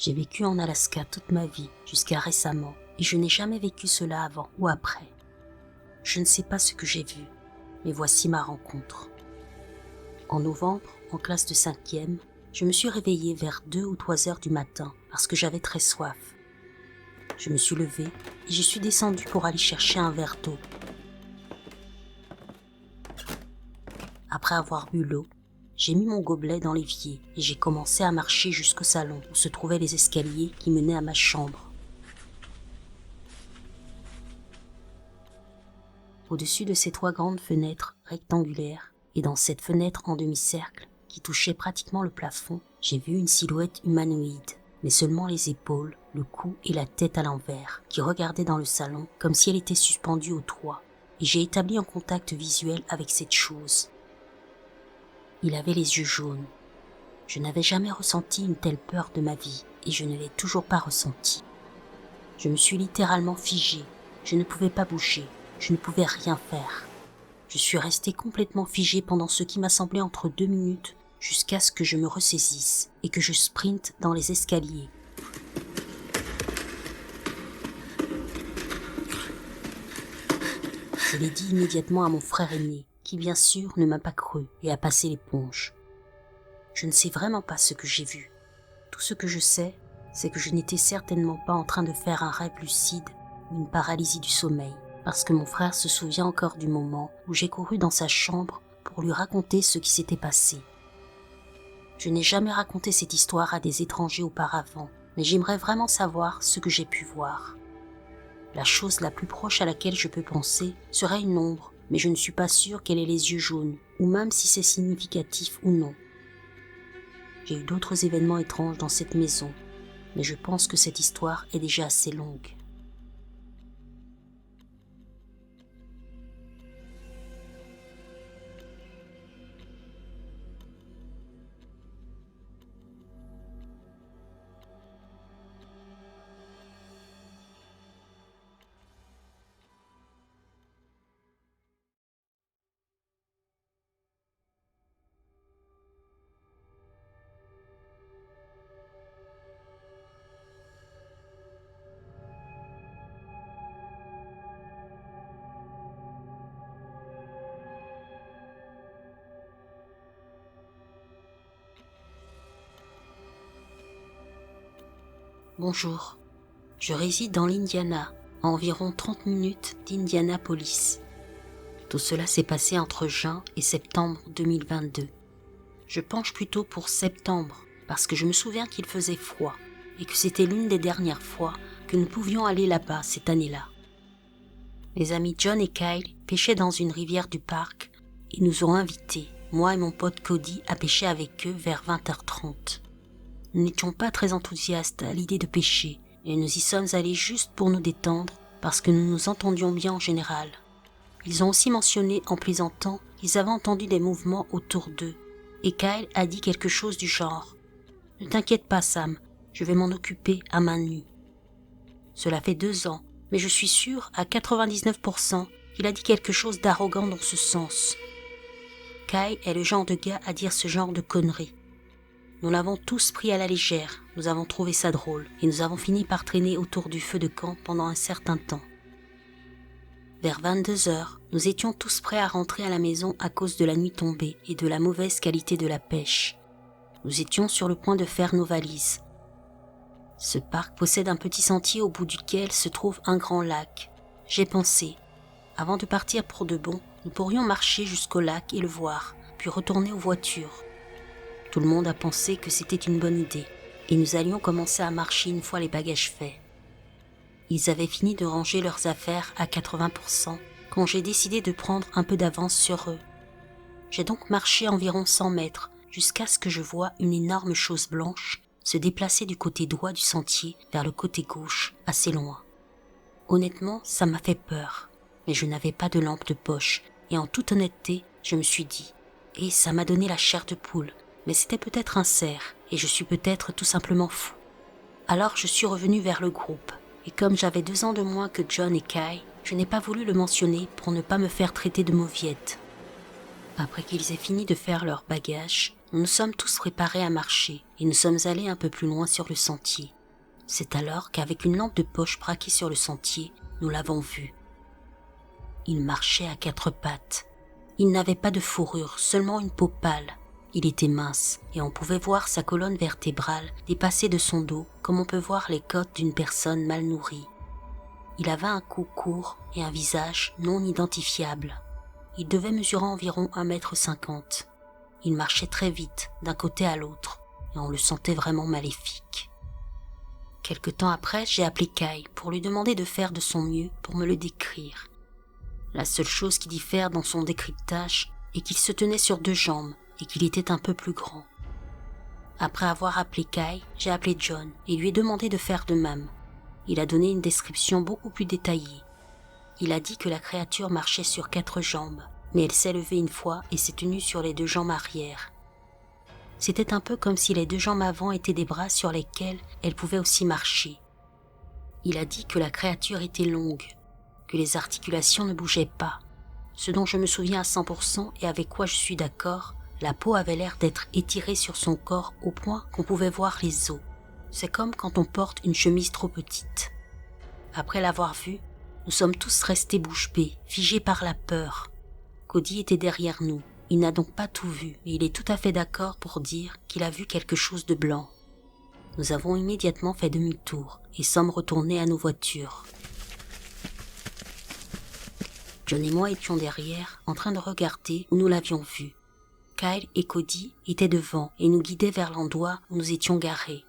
J'ai vécu en Alaska toute ma vie, jusqu'à récemment, et je n'ai jamais vécu cela avant ou après. Je ne sais pas ce que j'ai vu, mais voici ma rencontre. En novembre, en classe de 5e, je me suis réveillée vers 2 ou 3 heures du matin parce que j'avais très soif. Je me suis levée et je suis descendue pour aller chercher un verre d'eau. Après avoir bu l'eau, j'ai mis mon gobelet dans l'évier et j'ai commencé à marcher jusqu'au salon où se trouvaient les escaliers qui menaient à ma chambre. Au-dessus de ces 3 grandes fenêtres rectangulaires et dans cette fenêtre en demi-cercle qui touchait pratiquement le plafond, j'ai vu une silhouette humanoïde, mais seulement les épaules, le cou et la tête à l'envers, qui regardait dans le salon comme si elle était suspendue au toit, et j'ai établi un contact visuel avec cette chose. Il avait les yeux jaunes. Je n'avais jamais ressenti une telle peur de ma vie, et je ne l'ai toujours pas ressentie. Je me suis littéralement figée, je ne pouvais pas bouger, je ne pouvais rien faire. Je suis restée complètement figée pendant ce qui m'a semblé entre 2 minutes, jusqu'à ce que je me ressaisisse et que je sprinte dans les escaliers. Je l'ai dit immédiatement à mon frère aîné, qui bien sûr ne m'a pas cru et a passé l'éponge. Je ne sais vraiment pas ce que j'ai vu. Tout ce que je sais, c'est que je n'étais certainement pas en train de faire un rêve lucide ou une paralysie du sommeil, parce que mon frère se souvient encore du moment où j'ai couru dans sa chambre pour lui raconter ce qui s'était passé. Je n'ai jamais raconté cette histoire à des étrangers auparavant, mais j'aimerais vraiment savoir ce que j'ai pu voir. La chose la plus proche à laquelle je peux penser serait une ombre, mais je ne suis pas sûre qu'elle ait les yeux jaunes, ou même si c'est significatif ou non. J'ai eu d'autres événements étranges dans cette maison, mais je pense que cette histoire est déjà assez longue. Bonjour, je réside dans l'Indiana, à environ 30 minutes d'Indianapolis. Tout cela s'est passé entre juin et septembre 2022. Je penche plutôt pour septembre, parce que je me souviens qu'il faisait froid, et que c'était l'une des dernières fois que nous pouvions aller là-bas cette année-là. Mes amis John et Kyle pêchaient dans une rivière du parc, et nous ont invités, moi et mon pote Cody, à pêcher avec eux vers 20h30. Nous n'étions pas très enthousiastes à l'idée de pêcher, et nous y sommes allés juste pour nous détendre, parce que nous nous entendions bien en général. Ils ont aussi mentionné en plaisantant qu'ils avaient entendu des mouvements autour d'eux, et Kyle a dit quelque chose du genre « Ne t'inquiète pas Sam, je vais m'en occuper à main nue ». Cela fait 2 ans, mais je suis sûre à 99% qu'il a dit quelque chose d'arrogant dans ce sens. Kyle est le genre de gars à dire ce genre de conneries. Nous l'avons tous pris à la légère, nous avons trouvé ça drôle, et nous avons fini par traîner autour du feu de camp pendant un certain temps. Vers 22h, nous étions tous prêts à rentrer à la maison à cause de la nuit tombée et de la mauvaise qualité de la pêche. Nous étions sur le point de faire nos valises. Ce parc possède un petit sentier au bout duquel se trouve un grand lac. J'ai pensé, avant de partir pour de bon, nous pourrions marcher jusqu'au lac et le voir, puis retourner aux voitures. Tout le monde a pensé que c'était une bonne idée, et nous allions commencer à marcher une fois les bagages faits. Ils avaient fini de ranger leurs affaires à 80% quand j'ai décidé de prendre un peu d'avance sur eux. J'ai donc marché environ 100 mètres jusqu'à ce que je voie une énorme chose blanche se déplacer du côté droit du sentier vers le côté gauche, assez loin. Honnêtement, ça m'a fait peur, mais je n'avais pas de lampe de poche, et en toute honnêteté, je me suis dit « Et ça m'a donné la chair de poule ». Mais c'était peut-être un cerf, et je suis peut-être tout simplement fou. Alors je suis revenu vers le groupe, et comme j'avais 2 ans de moins que John et Kyle, je n'ai pas voulu le mentionner pour ne pas me faire traiter de mauviette. Après qu'ils aient fini de faire leurs bagages, nous nous sommes tous préparés à marcher, et nous sommes allés un peu plus loin sur le sentier. C'est alors qu'avec une lampe de poche braquée sur le sentier, nous l'avons vu. Il marchait à quatre pattes. Il n'avait pas de fourrure, seulement une peau pâle. Il était mince et on pouvait voir sa colonne vertébrale dépasser de son dos comme on peut voir les côtes d'une personne mal nourrie. Il avait un cou court et un visage non identifiable. Il devait mesurer environ 1,50 m. Il marchait très vite d'un côté à l'autre et on le sentait vraiment maléfique. Quelque temps après, j'ai appelé Kyle pour lui demander de faire de son mieux pour me le décrire. La seule chose qui diffère dans son décryptage est qu'il se tenait sur deux jambes et qu'il était un peu plus grand. Après avoir appelé Kyle, j'ai appelé John et lui ai demandé de faire de même. Il a donné une description beaucoup plus détaillée. Il a dit que la créature marchait sur quatre jambes, mais elle s'est levée une fois et s'est tenue sur les deux jambes arrière. C'était un peu comme si les deux jambes avant étaient des bras sur lesquels elle pouvait aussi marcher. Il a dit que la créature était longue, que les articulations ne bougeaient pas. Ce dont je me souviens à 100% et avec quoi je suis d'accord, la peau avait l'air d'être étirée sur son corps au point qu'on pouvait voir les os. C'est comme quand on porte une chemise trop petite. Après l'avoir vu, nous sommes tous restés bouche bée, figés par la peur. Cody était derrière nous. Il n'a donc pas tout vu, mais il est tout à fait d'accord pour dire qu'il a vu quelque chose de blanc. Nous avons immédiatement fait demi-tour et sommes retournés à nos voitures. John et moi étions derrière, en train de regarder où nous l'avions vu. Kyle et Cody étaient devant et nous guidaient vers l'endroit où nous étions garés.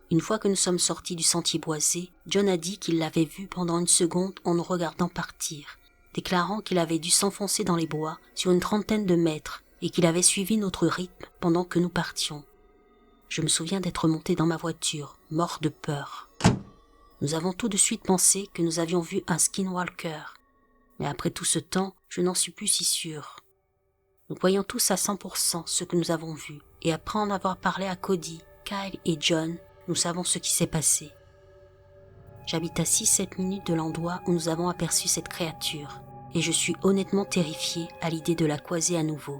Une fois que nous sommes sortis du sentier boisé, John a dit qu'il l'avait vu pendant une seconde en nous regardant partir, déclarant qu'il avait dû s'enfoncer dans les bois sur une 30aine de mètres et qu'il avait suivi notre rythme pendant que nous partions. Je me souviens d'être monté dans ma voiture, mort de peur. Nous avons tout de suite pensé que nous avions vu un skinwalker, mais après tout ce temps, je n'en suis plus si sûr. Nous voyons tous à 100% ce que nous avons vu, et après en avoir parlé à Cody, Kyle et John, nous savons ce qui s'est passé. J'habite à 6-7 minutes de l'endroit où nous avons aperçu cette créature, et je suis honnêtement terrifié à l'idée de la croiser à nouveau.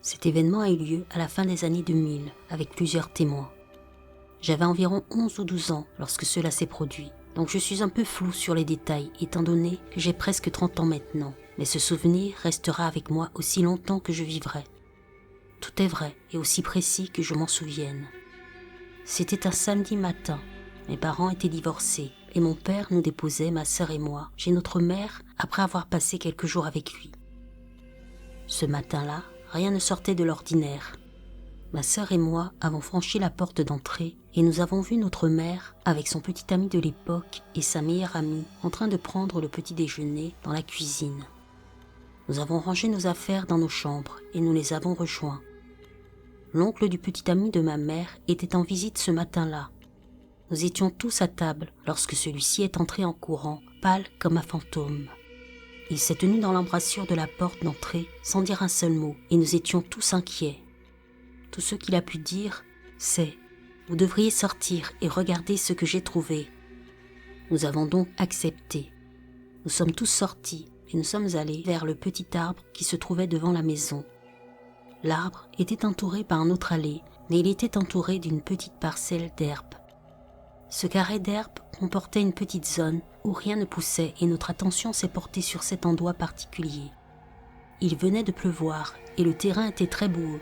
Cet événement a eu lieu à la fin des années 2000, avec plusieurs témoins. J'avais environ 11 ou 12 ans lorsque cela s'est produit, donc je suis un peu flou sur les détails étant donné que j'ai presque 30 ans maintenant, mais ce souvenir restera avec moi aussi longtemps que je vivrai. Tout est vrai et aussi précis que je m'en souvienne. C'était un samedi matin, mes parents étaient divorcés et mon père nous déposait, ma sœur et moi, chez notre mère après avoir passé quelques jours avec lui. Ce matin-là, rien ne sortait de l'ordinaire. Ma sœur et moi avons franchi la porte d'entrée et nous avons vu notre mère avec son petit ami de l'époque et sa meilleure amie en train de prendre le petit déjeuner dans la cuisine. Nous avons rangé nos affaires dans nos chambres et nous les avons rejoints. L'oncle du petit ami de ma mère était en visite ce matin-là. Nous étions tous à table lorsque celui-ci est entré en courant, pâle comme un fantôme. Il s'est tenu dans l'embrasure de la porte d'entrée sans dire un seul mot et nous étions tous inquiets. Tout ce qu'il a pu dire, c'est « Vous devriez sortir et regarder ce que j'ai trouvé ». Nous avons donc accepté. Nous sommes tous sortis et nous sommes allés vers le petit arbre qui se trouvait devant la maison. L'arbre était entouré par un autre allée, mais il était entouré d'une petite parcelle d'herbe. Ce carré d'herbe comportait une petite zone où rien ne poussait et notre attention s'est portée sur cet endroit particulier. Il venait de pleuvoir et le terrain était très boueux.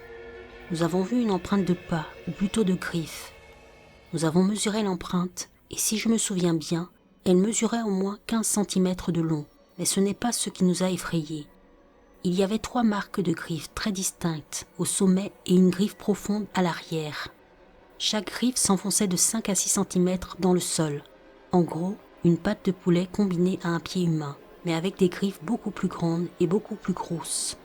Nous avons vu une empreinte de pas, ou plutôt de griffes. Nous avons mesuré l'empreinte et si je me souviens bien, elle mesurait au moins 15 cm de long, mais ce n'est pas ce qui nous a effrayés. Il y avait 3 marques de griffes très distinctes au sommet et une griffe profonde à l'arrière. Chaque griffe s'enfonçait de 5 à 6 cm dans le sol. En gros, une patte de poulet combinée à un pied humain. mais avec des griffes beaucoup plus grandes et beaucoup plus grosses.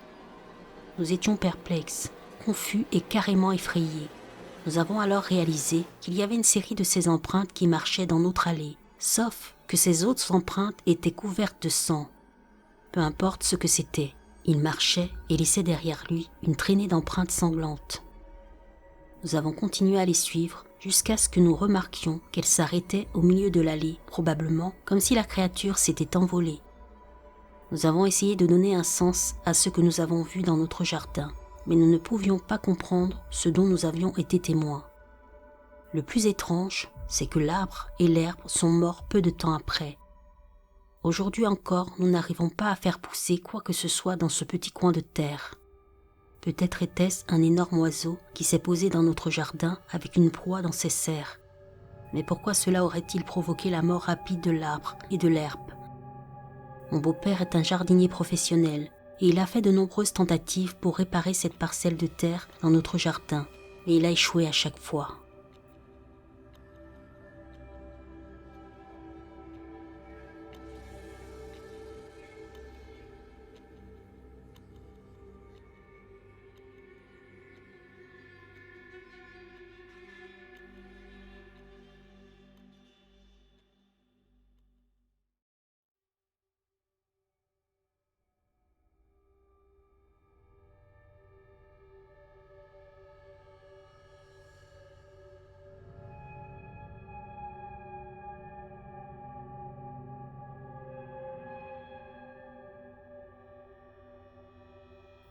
Nous étions perplexes, confus et carrément effrayés. Nous avons alors réalisé qu'il y avait une série de ces empreintes qui marchaient dans notre allée, sauf que ces autres empreintes étaient couvertes de sang. Peu importe ce que c'était, il marchait et laissait derrière lui une traînée d'empreintes sanglantes. Nous avons continué à les suivre jusqu'à ce que nous remarquions qu'elles s'arrêtaient au milieu de l'allée, probablement comme si la créature s'était envolée. Nous avons essayé de donner un sens à ce que nous avons vu dans notre jardin, mais nous ne pouvions pas comprendre ce dont nous avions été témoins. Le plus étrange, c'est que l'arbre et l'herbe sont morts peu de temps après. Aujourd'hui encore, nous n'arrivons pas à faire pousser quoi que ce soit dans ce petit coin de terre. Peut-être était-ce un énorme oiseau qui s'est posé dans notre jardin avec une proie dans ses serres. Mais pourquoi cela aurait-il provoqué la mort rapide de l'arbre et de l'herbe ? Mon beau-père est un jardinier professionnel et il a fait de nombreuses tentatives pour réparer cette parcelle de terre dans notre jardin, mais il a échoué à chaque fois.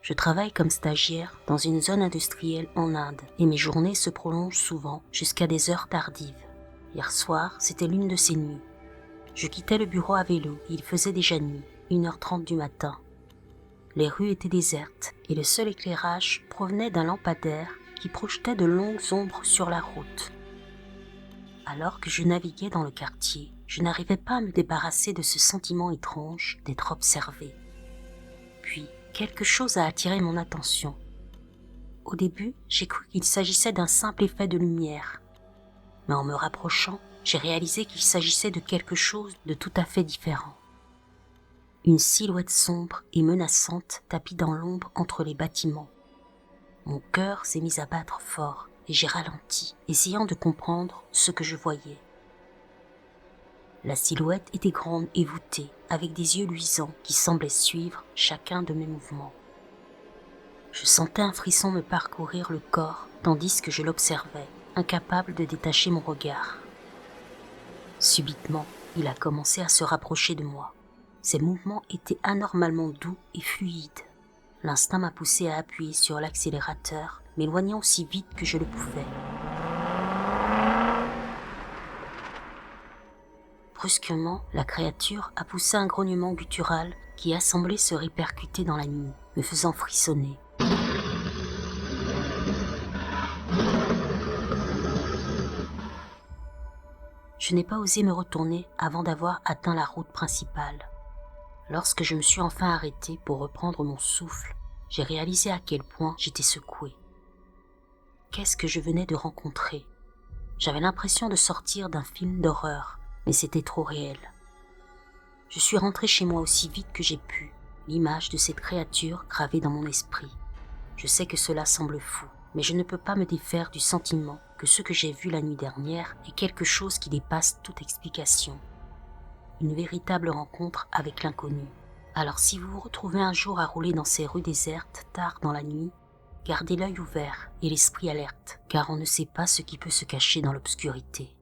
Je travaille comme stagiaire dans une zone industrielle en Inde et mes journées se prolongent souvent jusqu'à des heures tardives. Hier soir, c'était l'une de ces nuits. Je quittais le bureau à vélo et il faisait déjà nuit, 1h30 du matin. Les rues étaient désertes et le seul éclairage provenait d'un lampadaire qui projetait de longues ombres sur la route. Alors que je naviguais dans le quartier, je n'arrivais pas à me débarrasser de ce sentiment étrange d'être observé. Puis, quelque chose a attiré mon attention. Au début, j'ai cru qu'il s'agissait d'un simple effet de lumière. Mais en me rapprochant, j'ai réalisé qu'il s'agissait de quelque chose de tout à fait différent. Une silhouette sombre et menaçante tapie dans l'ombre entre les bâtiments. Mon cœur s'est mis à battre fort et j'ai ralenti, essayant de comprendre ce que je voyais. La silhouette était grande et voûtée, avec des yeux luisants qui semblaient suivre chacun de mes mouvements. Je sentais un frisson me parcourir le corps tandis que je l'observais, incapable de détacher mon regard. Subitement, il a commencé à se rapprocher de moi. Ses mouvements étaient anormalement doux et fluides. L'instinct m'a poussé à appuyer sur l'accélérateur, m'éloignant aussi vite que je le pouvais. Brusquement, la créature a poussé un grognement guttural qui a semblé se répercuter dans la nuit, me faisant frissonner. Je n'ai pas osé me retourner avant d'avoir atteint la route principale. Lorsque je me suis enfin arrêté pour reprendre mon souffle, j'ai réalisé à quel point j'étais secoué. Qu'est-ce que je venais de rencontrer ? J'avais l'impression de sortir d'un film d'horreur, mais c'était trop réel. Je suis rentré chez moi aussi vite que j'ai pu, l'image de cette créature gravée dans mon esprit. Je sais que cela semble fou, mais je ne peux pas me défaire du sentiment que ce que j'ai vu la nuit dernière est quelque chose qui dépasse toute explication. Une véritable rencontre avec l'inconnu. Alors si vous vous retrouvez un jour à rouler dans ces rues désertes tard dans la nuit, gardez l'œil ouvert et l'esprit alerte, car on ne sait pas ce qui peut se cacher dans l'obscurité.